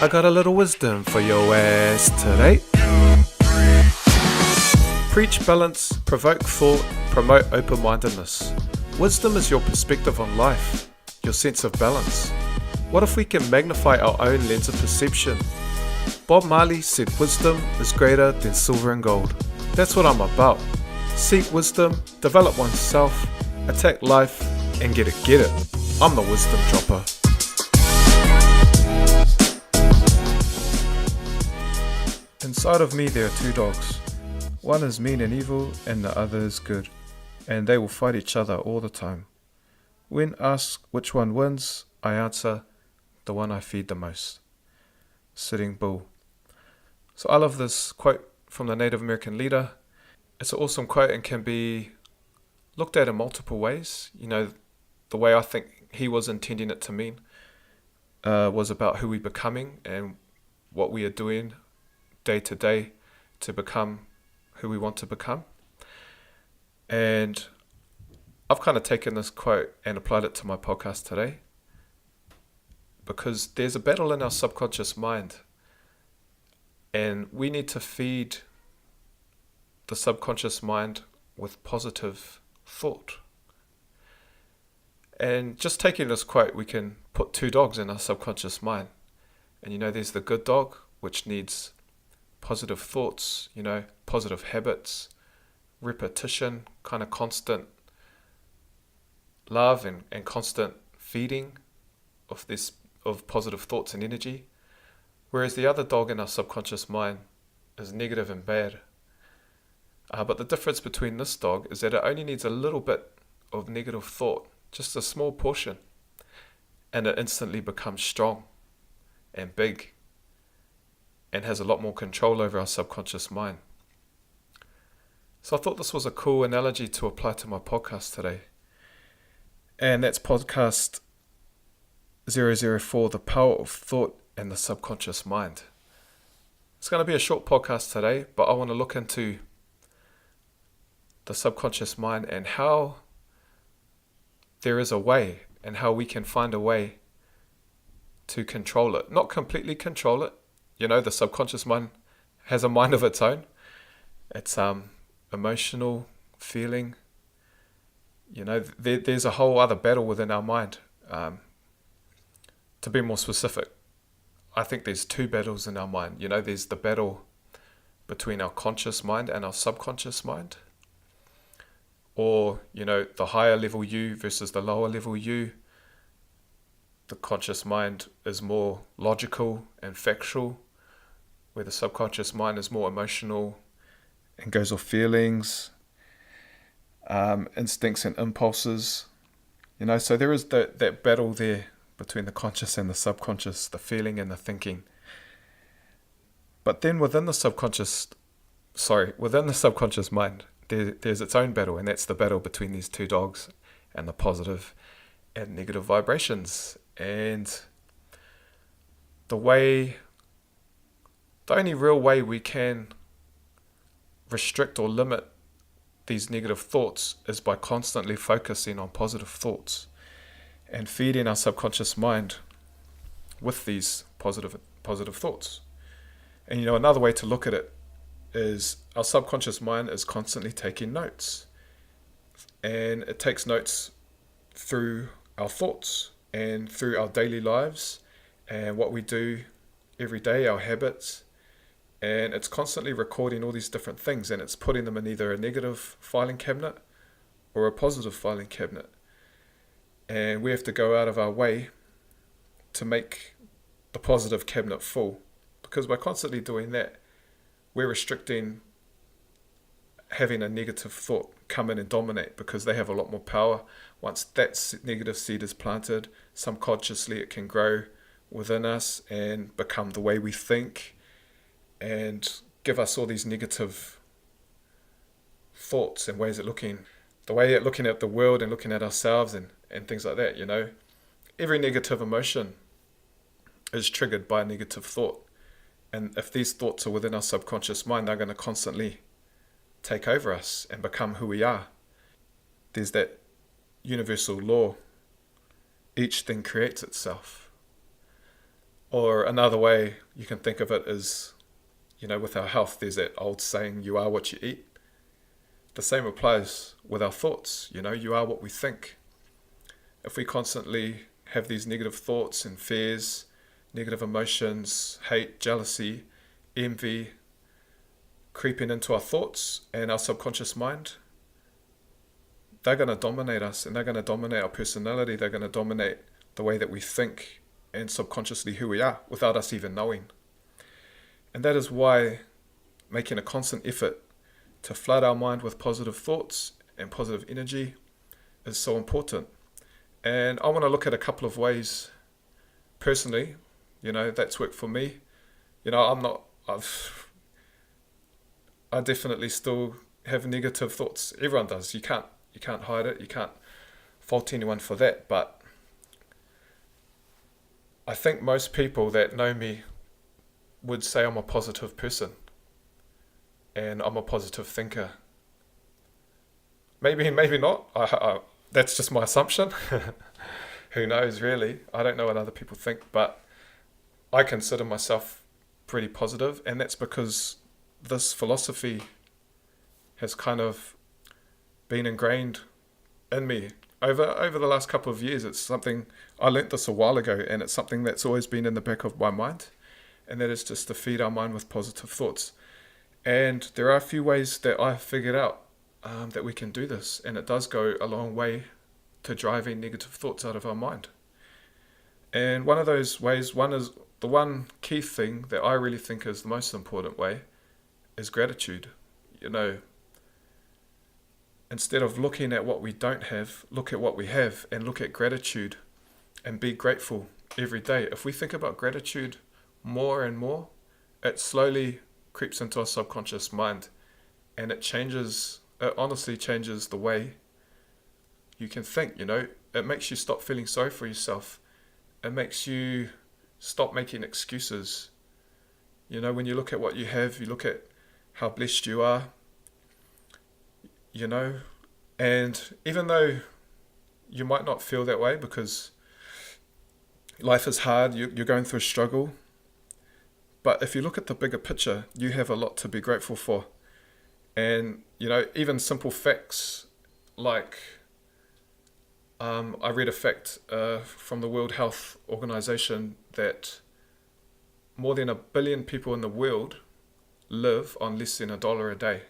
I got a little wisdom for your ass today. Preach balance, provoke thought, promote open-mindedness. Wisdom is your perspective on life, your sense of balance. What if we can magnify our own lens of perception? Bob Marley said wisdom is greater than silver and gold. That's what I'm about. Seek wisdom, develop oneself, attack life, and get it. I'm the wisdom dropper. Inside of me there are two dogs. One is mean and evil and the other is good. And they will fight each other all the time. When asked which one wins, I answer, the one I feed the most. Sitting Bull. So I love this quote from the Native American leader. It's an awesome quote and can be looked at in multiple ways. You know, the way I think he was intending it to mean was about who we're becoming and what we are doing day to day to become who we want to become. And I've kind of taken this quote and applied it to my podcast today because there's a battle in our subconscious mind and we need to feed the subconscious mind with positive thought. And just taking this quote, we can put two dogs in our subconscious mind. And you know, there's the good dog, which needs positive thoughts, you know, positive habits, repetition, kind of constant love and constant feeding of positive thoughts and energy. Whereas the other dog in our subconscious mind is negative and bad. But the difference between this dog is that it only needs a little bit of negative thought, just a small portion, and it instantly becomes strong and big and has a lot more control over our subconscious mind. So I thought this was a cool analogy to apply to my podcast today. And that's podcast 004, The Power of Thought and the Subconscious Mind. It's going to be a short podcast today, but I want to look into the subconscious mind and how there is a way and how we can find a way to control it. Not completely control it. You know, the subconscious mind has a mind of its own. It's emotional, feeling. You know, there's a whole other battle within our mind. To be more specific, I think there's two battles in our mind. You know, there's the battle between our conscious mind and our subconscious mind. Or, you know, the higher level you versus the lower level you. The conscious mind is more logical and factual, where the subconscious mind is more emotional and goes off feelings, instincts and impulses. You know, so there is that battle there between the conscious and the subconscious, the feeling and the thinking. But then within the subconscious mind, there's its own battle, and that's the battle between these two dogs and the positive and negative vibrations. And the only real way we can restrict or limit these negative thoughts is by constantly focusing on positive thoughts and feeding our subconscious mind with these positive thoughts. And you know, another way to look at it is our subconscious mind is constantly taking notes, and it takes notes through our thoughts and through our daily lives and what we do every day, our habits, and it's constantly recording all these different things, and it's putting them in either a negative filing cabinet or a positive filing cabinet. And we have to go out of our way to make the positive cabinet full, because by constantly doing that, we're restricting having a negative thought come in and dominate, because they have a lot more power. Once that negative seed is planted, subconsciously it can grow within us and become the way we think and give us all these negative thoughts and ways of looking at the world and looking at ourselves and things like that. You know, every negative emotion is triggered by a negative thought. And if these thoughts are within our subconscious mind, they're going to constantly take over us and become who we are. There's that universal law, each thing creates itself. Or another way you can think of it is, with our health, there's that old saying, you are what you eat. The same applies with our thoughts. You are what we think. If we constantly have these negative thoughts and fears, negative emotions, hate, jealousy, envy, creeping into our thoughts and our subconscious mind, they're going to dominate us, and they're going to dominate our personality. They're going to dominate the way that we think and subconsciously who we are without us even knowing. And that is why making a constant effort to flood our mind with positive thoughts and positive energy is so important. And I want to look at a couple of ways personally, that's worked for me. I definitely still have negative thoughts. Everyone does. You can't hide it. You can't fault anyone for that. But I think most people that know me would say I'm a positive person and I'm a positive thinker. Maybe not. That's just my assumption. Who knows, really? I don't know what other people think, but I consider myself pretty positive, and that's because this philosophy has kind of been ingrained in me over the last couple of years. It's something, I learnt this a while ago, and it's something that's always been in the back of my mind, and that is just to feed our mind with positive thoughts. And there are a few ways that I've figured out that we can do this, and it does go a long way to driving negative thoughts out of our mind. And one of those ways, the one key thing that I really think is the most important way, is gratitude. Instead of looking at what we don't have, look at what we have and look at gratitude and be grateful every day. If we think about gratitude more and more, it slowly creeps into our subconscious mind, and it honestly changes the way you can think. It makes you stop feeling sorry for yourself. It makes you stop making excuses. When you look at what you have, you look at how blessed you are, and even though you might not feel that way because life is hard, you're going through a struggle, but if you look at the bigger picture, you have a lot to be grateful for. And even simple facts like I read a fact from the World Health Organization that more than 1 billion people in the world live on less than $1 a day.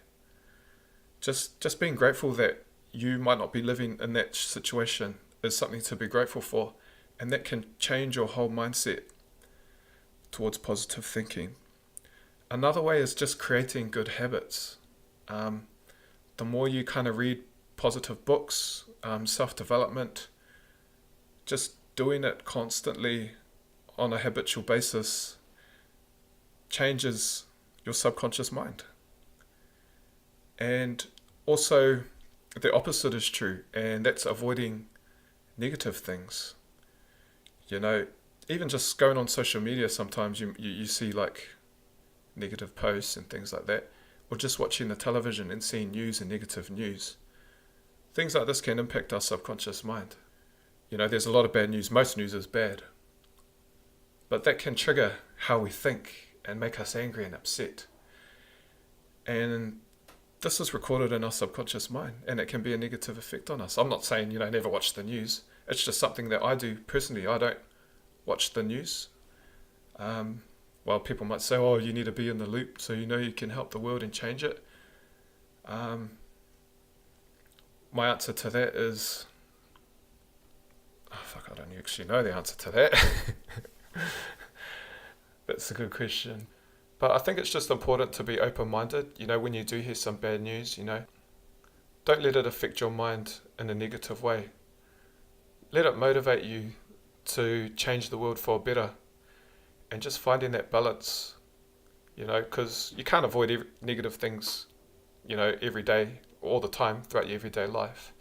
Just being grateful that you might not be living in that situation is something to be grateful for, and that can change your whole mindset towards positive thinking. Another way is just creating good habits. The more you kind of read positive books, self-development, just doing it constantly on a habitual basis changes your subconscious mind. And also the opposite is true, and that's avoiding negative things. Even just going on social media, sometimes you see like negative posts and things like that, or just watching the television and seeing news and negative news. Things like this can impact our subconscious mind. There's a lot of bad news. Most news is bad. But that can trigger how we think and make us angry and upset. And this is recorded in our subconscious mind, and it can be a negative effect on us. I'm not saying, never watch the news. It's just something that I do personally. I don't watch the news. While people might say, oh, you need to be in the loop so you can help the world and change it. My answer to that is, I don't actually know the answer to that. That's a good question. But I think it's just important to be open-minded. When you do hear some bad news, don't let it affect your mind in a negative way. Let it motivate you to change the world for better, and just finding that balance, because you can't avoid negative things, every day, all the time, throughout your everyday life.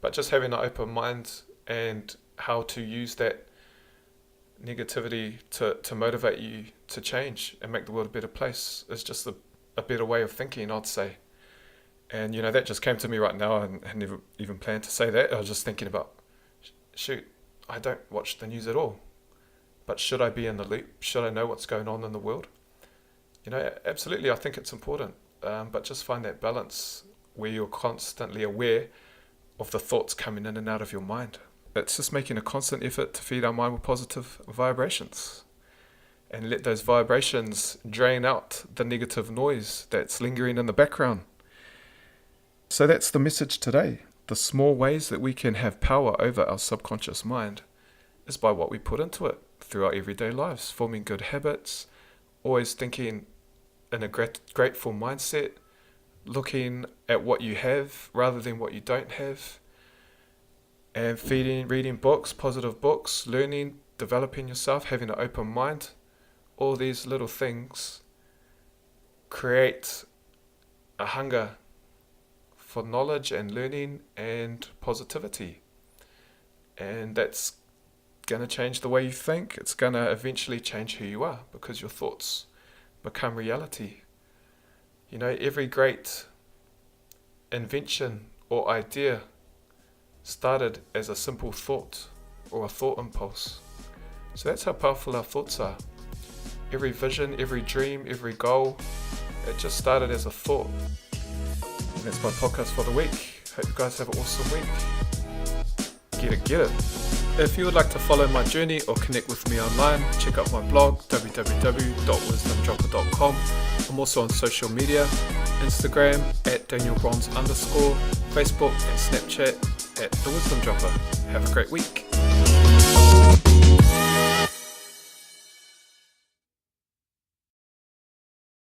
But just having an open mind and how to use that negativity to motivate you to change and make the world a better place is just a better way of thinking, I'd say. And that just came to me right now, and I never even planned to say that. I was just thinking about, shoot, I don't watch the news at all, but should I be in the loop? Should I know what's going on in the world? Absolutely, I think it's important, but just find that balance where you're constantly aware of the thoughts coming in and out of your mind. It's just making a constant effort to feed our mind with positive vibrations and let those vibrations drain out the negative noise that's lingering in the background. So that's the message today. The small ways that we can have power over our subconscious mind is by what we put into it through our everyday lives, forming good habits, always thinking in a grateful mindset, looking at what you have rather than what you don't have, and reading books, positive books, learning, developing yourself, having an open mind. All these little things create a hunger for knowledge and learning and positivity. And that's going to change the way you think. It's going to eventually change who you are because your thoughts become reality. Every great invention or idea started as a simple thought or a thought impulse. So that's how powerful our thoughts are. Every vision, every dream, every goal, it just started as a thought. And that's my podcast for the week. Hope you guys have an awesome week. Get it. If you would like to follow my journey or connect with me online, check out my blog, www.wisdomdropper.com. I'm also on social media, Instagram @DanielBronze_, Facebook and Snapchat @TheWisdomDropper. Have a great week.